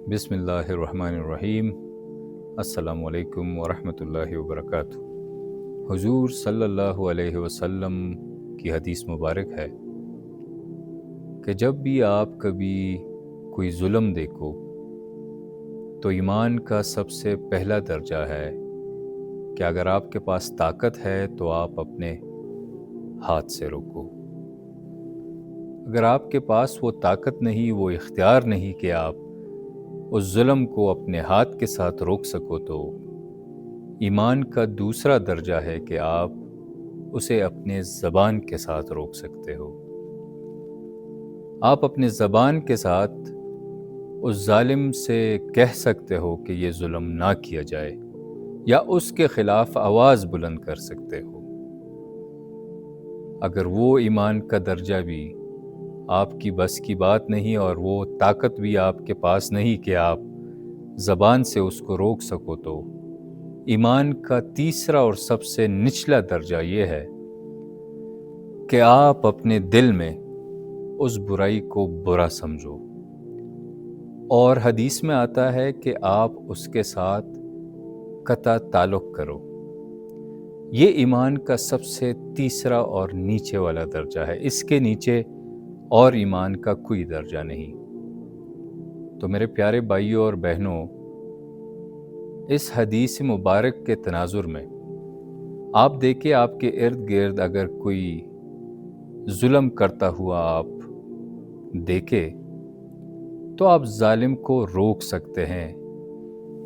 बिस्मिल्लाहिर्रहमानिर्रहीम। अस्सलामु अलैकुम वरहमतुल्लाहि वबरकातुह। हुजूर सल्लल्लाहु अलैहि वसल्लम की हदीस मुबारक है कि जब भी आप कभी कोई जुल्म देखो तो ईमान का सबसे पहला दर्जा है कि अगर आपके पास ताकत है तो आप अपने हाथ से रोको। अगर आपके पास वो ताकत नहीं, वो इख्तियार नहीं कि आप उस जुल्म को अपने हाथ के साथ रोक सको, तो ईमान का दूसरा दर्जा है कि आप उसे अपने ज़बान के साथ रोक सकते हो। आप अपने ज़बान के साथ उस जालिम से कह सकते हो कि ये जुल्म ना किया जाए, या उसके ख़िलाफ़ आवाज़ बुलंद कर सकते हो। अगर वो ईमान का दर्जा भी आपकी बस की बात नहीं और वो ताकत भी आपके पास नहीं कि आप ज़बान से उसको रोक सको, तो ईमान का तीसरा और सबसे निचला दर्जा ये है कि आप अपने दिल में उस बुराई को बुरा समझो, और हदीस में आता है कि आप उसके साथ कता ताल्लुक़ करो। ये ईमान का सबसे तीसरा और नीचे वाला दर्जा है। इसके नीचे और ईमान का कोई दर्जा नहीं। तो मेरे प्यारे भाइयों और बहनों, इस हदीस मुबारक के तनाजुर में आप देखिए, आपके इर्द गिर्द अगर कोई जुल्म करता हुआ आप देखे तो आप जालिम को रोक सकते हैं।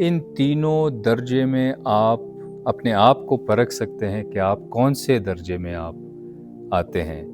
इन तीनों दर्जे में आप अपने आप को परख सकते हैं कि आप कौन से दर्जे में आप आते हैं।